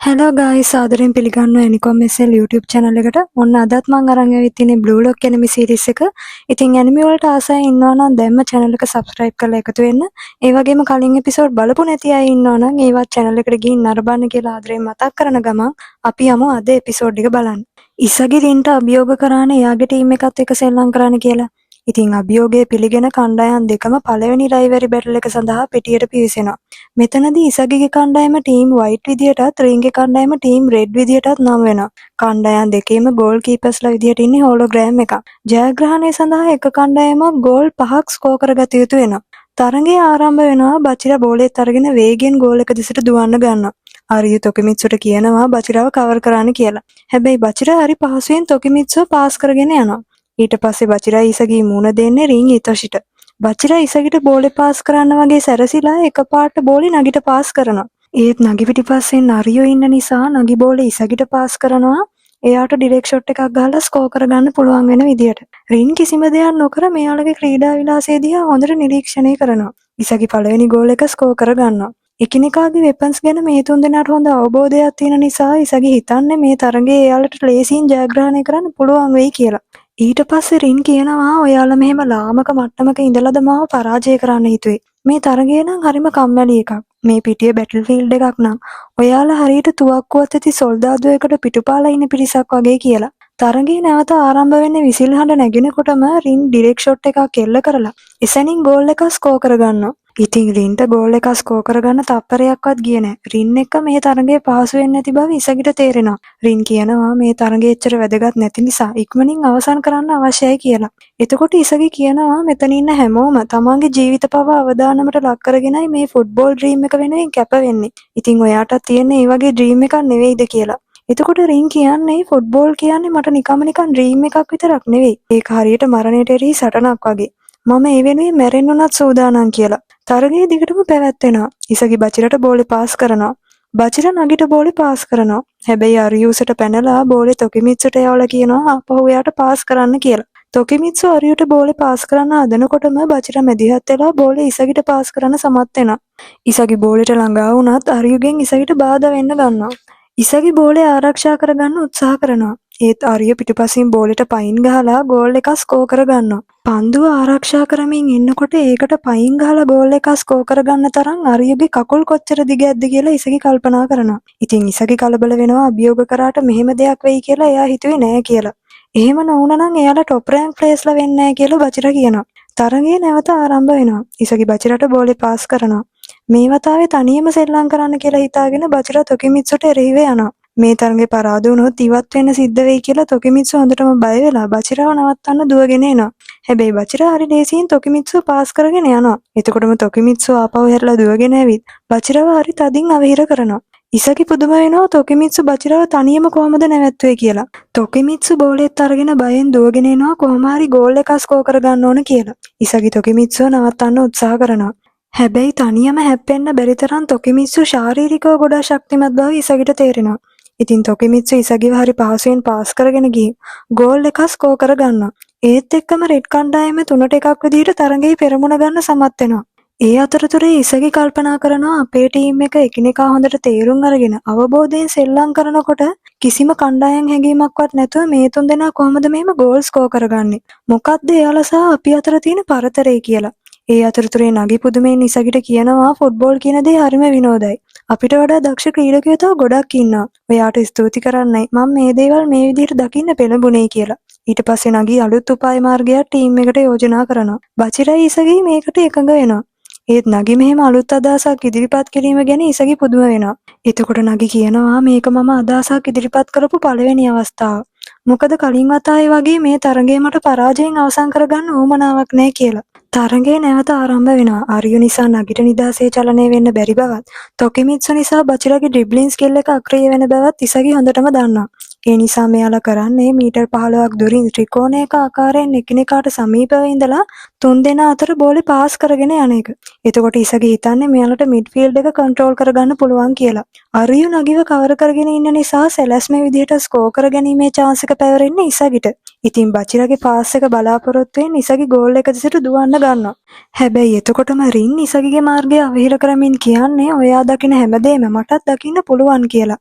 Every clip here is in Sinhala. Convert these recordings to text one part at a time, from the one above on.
හලෝ ගයිස් ආදරෙන් පිළිගන්නවා ඇනිකොම් SL YouTube channel එකට. ඔන්න අදත් මම අරන් ඇවිත් තියෙන්නේ Blue Lock anime series එක. ඉතින් anime වලට ආසයි ඉන්නවා නම් දැන්ම channel එක subscribe කරලා එකතු වෙන්න. ඒ වගේම කලින් episode බලපු නැති අය ඉන්නවා නම් ඒවත් channel එකට ගිහින් නරඹන්න කියලා ආදරෙන් මතක් කරන ගමන් අපි යමු අද episode එක බලන්න. ඉසගි රින්ට අභියෝග කරානේ එයාගේ ටීම් එකත් එක්ක සෙල්ලම් කරන්න කියලා. ඉතින් අභියෝගය පිළිගෙන කණ්ඩායම් දෙකම පළවෙනි රයිවරි බැටල් එක සඳහා පිටියට පිවිසෙනවා. මෙතනදී ඉසගිගේ කණ්ඩායම ටීම් වයිට් විදියටත් රින්ගේ කණ්ඩායම ටීම් රෙඩ් විදියටත් නම් වෙනවා. කණ්ඩායම් දෙකේම ගෝල් කීපර්ස්ලා විදියට ඉන්නේ හෝලෝග්‍රෑම් එකක්. ජයග්‍රහණය සඳහා එක කණ්ඩායමක් ගෝල් 5ක් ස්කෝර් කරගත යුතු වෙනවා. තරගය ආරම්භ වෙනවා බචිරා බෝලෙත් අරගෙන වේගෙන් ගෝල් එක දිසට දුවන්න ගන්නවා. ආරියු තොකිමිත්සුට කියනවා බචිරාව කවර් කරන්න කියලා. හැබැයි බචිරා හරි පහසුවෙන් තොකිමිත්සුව පාස් කරගෙන යනවා. ඊට පස්සේ බචිරා ඉසගී මුණ දෙන්නේ රින් ඉතොෂිට. බචිරා ඉසගිට බෝලේ පාස් කරන්න වගේ සැරසිලා එකපාරට බෝලේ නගිට පාස් කරනවා. ඒත් නගි පිටිපස්සෙන් අරියෝ ඉන්න නිසා නගි බෝලේ ඉසගිට පාස් කරනවා. එයාට ඩිරෙක්ට් ෂොට් එකක් ගහලා ස්කෝර් කරගන්න පුළුවන් වෙන විදියට. රින් කිසිම දෙයක් නොකර මෙයාලගේ ක්‍රීඩා විලාසය දිහා හොඳට නිරීක්ෂණය කරනවා. ඉසගි පළවෙනි ගෝල් එක ස්කෝර් කරගන්නවා. එකිනෙකාගේ වෙපන්ස් ගැන මේ තුන්දෙනාට හොඳ අවබෝධයක් තියෙන නිසා ඉසගි හිතන්නේ මේ තරගයේ එයාලට ලේසියෙන් ජයග්‍රහණය කරන්න පුළුවන් වෙයි කියලා. ඊට පස්සේ රින් කියනවා ඔයාලා මෙහෙම ලාමක මට්ටමක ඉඳලාද මාව පරාජය කරන්න හිතුවේ. මේ තරගය නම් හරිම කම්මැලි එකක්. මේ පිටියේ බැටල් ෆීල්ඩ් එකක් නම් ඔයාලා හරියට තුවක්කුවත් ඇති සොල්දාදුවෙකුට පිටුපාලා ඉන්න පිරිසක් වගේ කියලා. තරගය නැවත ආරම්භ වෙන්නේ විසිල් හඬ නැගෙනකොටම රින් ඩිරෙක්ට් ෂොට් එකක් එල්ල කරලා එසැනින් ගෝල් එකක් ස්කෝර් කරගන්නවා. ඉතින් රින්ට ගෝල් එකක් ස්කෝර් කරගන්න තප්පරයක්වත් ගියේ නැහැ. රින් එක මේ තරගයේ පහසු වෙන්නේ නැති බව ඉසගිට තේරෙනවා. රින් කියනවා මේ තරගය එච්චර වැදගත් නැති නිසා ඉක්මනින් අවසන් කරන්න අවශ්‍යයි කියලා. එතකොට ඉසගි කියනවා මෙතන ඉන්න හැමෝම තමන්ගේ ජීවිත පව අවදානමට ලක් කරගෙනයි මේ ෆුට්බෝල් ඩ්‍රීම් එක වෙනුවෙන් කැප වෙන්නේ. ඉතින් ඔයාටත් තියෙන මේ වගේ ඩ්‍රීම් එකක් නෙවෙයිද කියලා. එතකොට රින් කියන්නේ ෆුට්බෝල් කියන්නේ මට නිකන් ඩ්‍රීම් එකක් විතරක් නෙවෙයි. ඒක හරියට මරණයට එරෙහි සටනක් වගේ. මම ඒ වෙනුවෙන් මැරෙන්න උනත් සූදානම් කියලා. තරගයේ දිගටම පැවැත්වෙනවා. ඉසගි බචිරට බෝලේ පාස් කරනවා. බචිරා නගිට බෝලේ පාස් කරනවා. හැබැයි අරියුසට පැනලා බෝලේ තොකිමිත්සුට යවලා කියනවා ආපහු එයාට පාස් කරන්න කියලා. තොකිමිත්සු අරියුට බෝලේ පාස් කරන්න හදනකොටම බචිරා මැදිහත් වෙලා බෝලේ ඉසගිට පාස් කරන්න සමත් වෙනවා. ඉසගි බෝලෙට ළඟා වුණත් අරියුගෙන් ඉසගිට බාධා වෙන්න ගන්නවා. ඉසගි බෝලේ ආරක්ෂා කරගන්න උත්සාහ කරනවා. ඒත් ආරිය පිටුපසින් බෝලෙට පයින් ගහලා ගෝල් එකක් ස්කෝර් කරගන්නවා. පන්දුව ආරක්ෂා කරමින් ඉන්නකොට ඒකට පයින් ගහලා ගෝල් එකක් ස්කෝර් කරගන්න තරම් ආරියගේ කකුල් කොච්චර දිගද කියලා ඉසගි කල්පනා කරනවා. ඉතින් ඉසගි කලබල වෙනවා අභියෝග කරාට මෙහෙම දෙයක් වෙයි කියලා එයා හිතුවේ නෑ කියලා. එහෙම නොවුනා නම් එයාලා টොප් රෑන්ක් ප්ලේස්ලා වෙන්නේ නෑ කියලා බචිරා කියනවා. තරගය නැවත ආරම්භ වෙනවා. ඉසගි බචිරට බෝලේ පාස් කරනවා. මේ වතාවේ තනියම සෙල්ලම් කරන්න කියලා හිතාගෙන බචිරා තොකිමිත්සුට එරෙහිව යනවා. මේ තරගේ පරාද වුණොත් ඉවත් වෙන්න සිද්ධ වෙයි කියලා තොකිමිත්සු හොඳටම බය වෙලා බචිරාව නවත්තන්න දුවගෙන එනවා. හැබැයි බචිරා හරි ලේසියෙන් තොකිමිත්සුව පාස් කරගෙන යනවා. එතකොටම තොකිමිත්සු ආපහු හැරලා දුවගෙන ඇවිත් බචිරාව හරි තදින් අවහිර කරනවා. ඉසගි පුදුම වෙනවා තොකිමිත්සු බචිරාව තනියම කොහොමද නැවැත්තුවේ කියලා. තොකිමිත්සු බෝලෙත් අරගෙන බයෙන් දුවගෙන එනවා කොහොම හරි ගෝල් එකක් ස්කෝර් කරගන්න ඕන කියලා. ඉසගි තොකිමිත්සුව නවත්තන්න උත්සාහ කරනවා. හැබැයි තනියම හැප්පෙන්න බැරි තරම් තොකිමිත්සු ශාරීරිකව ගොඩාක් ශක්තිමත් බව ඉසගිට තේරෙනවා. ඉතින් තොකිමිත්සු ඉසගිව හරි පහසුවෙන් පාස් කරගෙන ගිහින් ගෝල් එකක් ස්කෝර් කරගන්නවා. ඒත් එක්කම රෙඩ් කණ්ඩායම 3ට 1ක් විදිහට තරගයේ පෙරමුණ ගන්න සමත් වෙනවා. ඒ අතරතුරේ ඉසගි කල්පනා කරනවා අපේ ටීම් එක එකිනෙකා හොඳට තේරුම් අරගෙන අවබෝධයෙන් සෙල්ලම් කරනකොට කිසිම කණ්ඩායම් හැඟීමක්වත් නැතුව මේ තුන්දෙනා කොහොමද මේම ගෝල් ස්කෝර් කරගන්නේ? මොකක්ද එයාලා සහ අපි අතර තියෙන පරතරය කියලා. ඒ අතරතුරේ නගි පුදුමෙන් ඉසගිට කියනවා ෆුට්බෝල් කියන දේ හරිම විනෝදයි. අපිට වඩා දක්ෂ ක්‍රීඩකයෝ තව ගොඩක් ඉන්නවා. ඔයාට ස්තුති කරන්නයි මම මේ දේවල් මේ විදිහට දකින්න පෙළඹුණේ කියලා. ඊට පස්සේ නගී අලුත් උපාය මාර්ගයක් ටීම් එකට යෝජනා කරනවා. බචිරයි ඉසගී මේකට එකඟ වෙනවා. ඒත් නගි මෙහෙම අලුත් අදහසක් ඉදිරිපත් කිරීම ගැන ඉසගී පුදුම වෙනවා. එතකොට නගි කියනවා මේක මම අදහසක් ඉදිරිපත් කරපු පළවෙනි අවස්ථාව. මොකද කලින් වතාවේ වගේ මේ තරගය මට පරාජයෙන් අවසන් කරගන්න උවමනාවක් නැහැ කියලා. තරගය නැවත ආරම්භ වෙනවා. ආරියු නිසා නගිට නිදාසේ චලනය වෙන්න බැරි බවත්, තොකිමිත්සු නිසා බචිරගේ ඩ්‍රිබ්ලින් ස්කිල් එක අක්‍රිය වෙන බවත් ඉසගි හොඳටම දන්නවා. ඒ නිසා මෙයාලා කරන්නේ මීටර් 15ක් දුරින් ත්‍රිකෝණයක ආකාරයෙන් එකිනෙකාට සමීපව ඉඳලා තුන්දෙනා අතර බෝලේ පාස් කරගෙන යන එක. එතකොට ඉසගි හිතන්නේ මෙයාලට මිඩ්ෆීල්ඩ් එක කන්ට්‍රෝල් කරගන්න පුළුවන් කියලා. අරියු නගිව කවර කරගෙන ඉන්න නිසා සැලැස්ම විදිහට ස්කෝර් කරගැනීමේ chance එක පැවරෙන්නේ ඉසගිට. ඉතින් බචිරගේ පාස් එක බලාපොරොත්තු වෙන ඉසගි ගෝල් එක දෙසට දුවන්න ගන්නවා. හැබැයි එතකොටම රින් ඉසගිගේ මාර්ගය අවහිර කරමින් කියන්නේ ඔයා දකින හැමදේම මටත් දකින්න පුළුවන් කියලා.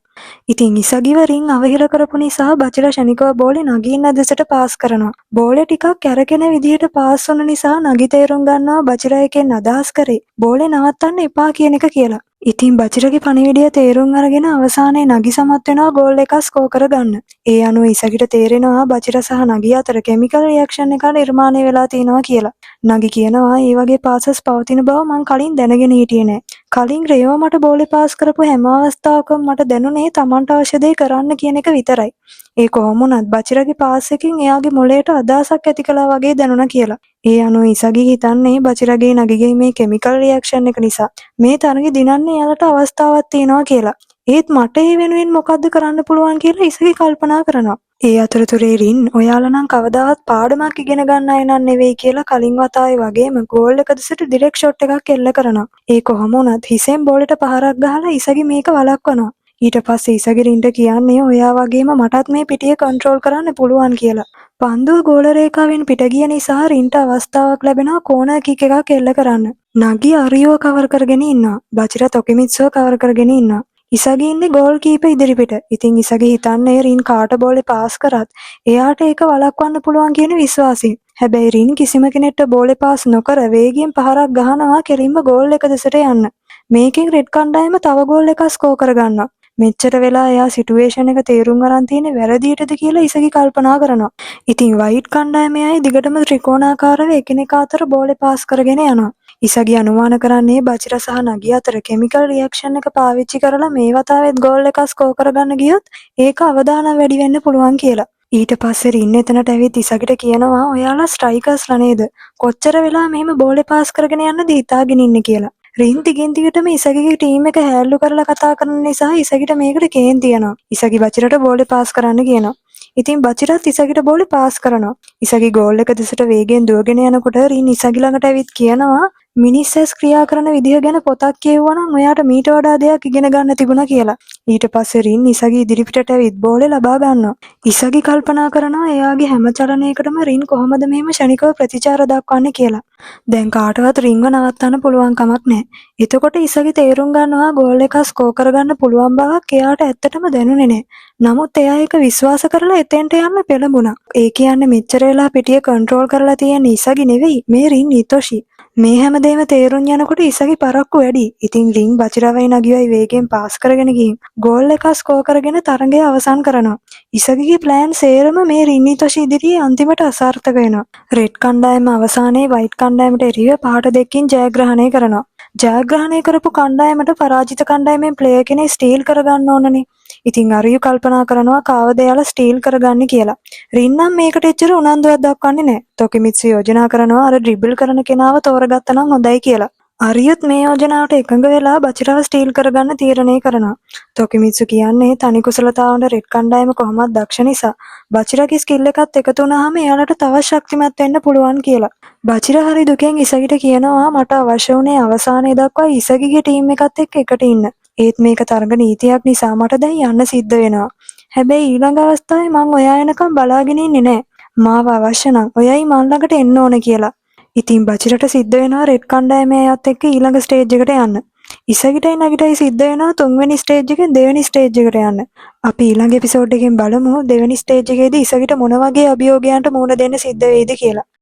ඉතින් ඉසගිව රින් අවහිර කරපු නිසා බචිර ෂණිකව බෝලේ නගින්න දෙසට පාස් කරනවා. බෝලේ ටිකක් කැරකෙන විදිහට පාස් වුන නිසා නගි තේරුම් ගන්නවා බචිර එකෙන් අදහස් කරේ බෝලේ නවත්තන්න එපා කියන එක කියලා. ඉතින් බචිරගේ පණිවිඩය තේරුම් අරගෙන අවසානයේ නගි සමත් වෙනවා ගෝල් එකක් ස්කෝර් කරගන්න. ඒ අනුව ඉසගිට තේරෙනවා බචිර සහ නගි අතර කෙමිකල් රියැක්ෂන් එකක් නිර්මාණය වෙලා තියෙනවා කියලා. නගි කියනවා ඒ වගේ පාසස් පවතින බව මං කලින් දැනගෙන හිටියේ නෑ. කලින් රේව මට බෝලේ පාස් කරපු හැම අවස්ථාවකම මට දැනුනේ Tamanට අවශ්‍ය දේ කරන්න කියන එක විතරයි. ඒ කොහොම වුණත් බචිරගේ පාස් එකෙන් එයාගේ මොළයට අදහසක් ඇති කළා වගේ දැනුණා කියලා. ඒ අනුව ඉසගි හිතන්නේ බචිරගේ නගිගේ මේ කෙමිකල් රියැක්ෂන් එක නිසා මේ තරගෙ දිනන්න එයාලට අවස්ථාවක් තියෙනවා කියලා. ඒත් මට ඒ වෙනුවෙන් මොකද්ද කරන්න පුළුවන් කියලා ඉසගි කල්පනා කරනවා. ඒ අතරතුරේ රින් ඔයාලා නම් කවදාවත් පාඩමක් ඉගෙන ගන්න අය නන් නෙවෙයි කියලා කලින් වතාවේ වගේම ගෝල් එක දෙසට ඩිරෙක්ට් ෂොට් එකක් එල්ල කරනවා. ඒ කොහොම වුණත් හිසෙන් බෝලෙට පහරක් ගහලා ඉසගි මේක වළක්වනවා. ඊට පස්සේ ඉසගි රින්ට කියන්නේ ඔයා වගේම මටත් මේ පිටිය කන්ට්‍රෝල් කරන්න පුළුවන් කියලා. පන්දුව ගෝල රේඛාවෙන් පිට ගිය නිසා රින්ට අවස්ථාවක් ලැබෙනවා කෝනර් කික් එකක් එල්ල කරන්න. නගි අරියෝ කවර් කරගෙන ඉන්නවා. බචිර තොකිමිත්සුව කවර් කරගෙන ඉන්නවා. ඉසගි ඉන්නේ ගෝල් කීපර් ඉදිරිපිට. ඉතින් ඉසගි හිතන්නේ රින් කාට බෝලේ පාස් කරත් එයාට ඒක වළක්වන්න පුළුවන් කියන විශ්වාසයෙන්. හැබැයි රින් කිසිම කෙනෙක්ට බෝලේ පාස් නොකර වේගයෙන් පහරක් ගහනවා කෙලින්ම ගෝල් එක දෙසට යන්න. මේකෙන් රෙඩ් කණ්ඩායම තව ගෝල් එකක් ස්කෝර් කරගන්නවා. මෙච්චර වෙලා එයා සිටුේෂන් එක තේරුම් අරන් තියෙන්නේ වැරදියටද කියලා ඉසගි කල්පනා කරනවා. ඉතින් වයිට් කණ්ඩායමයි දිගටම ත්‍රිකෝණාකාරව එකිනෙකා අතර බෝලේ පාස් කරගෙන යනවා. ඉසගි අනුමාන කරන්නේ බචිර සහ නගි අතර කෙමිකල් රියැක්ෂන් එක පාවිච්චි කරලා මේ වතාවෙත් ගෝල් එකක් ස්කෝර් කරගන්න ගියොත් ඒක අවදානම් වැඩි වෙන්න පුළුවන් කියලා. ඊට පස්සේ රින් එතනට ඇවිත් ඉසගිට කියනවා ඔයාලා ස්ට්‍රයිකර්ස්ලා නේද? කොච්චර වෙලා මෙහෙම බෝලේ පාස් කරගෙන යන්නද හිතාගෙන ඉන්නේ කියලා. රින් දිගින් දිගටම ඉසගිගේ ටීම් එක හැල්ලු කරලා කතා කරන නිසා ඉසගිට මේකට කේන්ති යනවා. ඉසගි බචිරට බෝලේ පාස් කරන්න කියනවා. ඉතින් බචිරත් ඉසගිට බෝලේ පාස් කරනවා. ඉසගි ගෝල් එක දෙසට වේගෙන් දුවගෙන යනකොට රින් ඉසගි ළඟට ඇවිත් කියනවා මිනිස් ඇස් ක්‍රියා කරන විදිහ ගැන පොතක් කියවුවා නම් ඔයාට මීට වඩා දෙයක් ඉගෙන ගන්න තිබුණා කියලා. ඊට පස්සේ රින් ඉසගි ඉදිරිපිටට ඇවිත් බෝලේ ලබා ගන්නවා. ඉසගි කල්පනා කරනවා එයාගේ හැම චලනයකටම රින් කොහොමද මෙහෙම ෂණිකව ප්‍රතිචාර දක්වන්නේ කියලා. දැන් කාටවත් රින්ව නවත්තන්න පුළුවන් කමක් නැහැ. එතකොට ඉසගි තේරුම් ගන්නවා ගෝල් එක ස්කෝර් කරගන්න පුළුවන් බවක් එයාට ඇත්තටම දැනුනේ නැහැ. නමුත් එයා ඒක විශ්වාස කරලා එතෙන්ට යන්න පෙළඹුණා. ඒ කියන්නේ මෙච්චර වෙලා පිටිය කන්ට්‍රෝල් කරලා තියෙන ඉසගි නෙවෙයි මේ රින් ඉතොෂි. මේ හැමදේම තේරුම් යනකොට ඉසගි පරක්කු වැඩි. ඉතින් රින් බචිරවයි නගියයි වේගෙන් පාස් කරගෙන ගිහින් ගෝල් එක ස්කෝර් කරගෙන තරගය අවසන් කරනවා. ඉසගිගේ ප්ලෑන් සේරම මේ රින් ඉතොෂි ඉදිරියේ අන්තිමට අසාර්ථක වෙනවා. රෙඩ් කණ්ඩායම අවසානයේ වයිට් කණ්ඩායමට එරෙහිව පහට දෙකකින් ජයග්‍රහණය කරනවා. ජයග්‍රහණය කරපු කණ්ඩායමට පරාජිත කණ්ඩායමෙන් ප්ලේයර් කෙනෙක් ස්ටීල් කරගන්න ඕනනේ. ඉතින් අරියු කල්පනා කරනවා කාවද එයාලා ස්ටීල් කරගන්නේ කියලා. රින් නම් මේකට එච්චර උනන්දුවක් දක්වන්නේ නැහැ. තොකිමිත්සු යෝජනා කරනවා අර ඩ්‍රිබල් කරන කෙනාව තෝරගත්තා නම් හොඳයි කියලා. අරියුත් මේ යෝජනාවට එකඟ වෙලා බචිරව ස්ටීල් කරගන්න තීරණය කරනවා. තොකිමිත්සු කියන්නේ තනි කුසලතාවන්ට රෙඩ් කණ්ඩායම කොහොමද දක්ෂ නිසා බචිරගේ ස්කිල් එකත් එකතු වුණාම එයාලට තවත් ශක්තිමත් වෙන්න පුළුවන් කියලා. බචිර හරි දුකෙන් ඉසගිට කියනවා මට අවශ්‍ය වුණේ අවසානයේ දක්වා ඉසගිගේ ටීම් එකත් එක්ක එකට ඉන්න. ඒත් මේක තරග නීතියක් නිසා මට දැන් යන්න සිද්ධ වෙනවා. හැබැයි ඊළඟ අවස්ථාවේ මං ඔයා එනකම් බලාගෙන ඉන්නේ නැහැ. මාව අවශ්‍ය නම් ඔයයි මන් ළඟට එන්න ඕන කියලා. ඉතින් බචිරට සිද්ධ වෙනවා රෙඩ් කණ්ඩායමේ අයත් එක්ක ඊළඟ ස්ටේජ් එකට යන්න. ඉසගිටයි නගිටයි සිද්ධ වෙනවා තුන්වෙනි ස්ටේජ් එකෙන් දෙවෙනි ස්ටේජ් එකට යන්න. අපි ඊළඟ එපිසෝඩ් එකෙන් බලමු දෙවෙනි ස්ටේජ් එකේදී ඉසගිට මොන වගේ අභියෝගයන්ට මුහුණ දෙන්න සිද්ධ වෙයිද කියලා.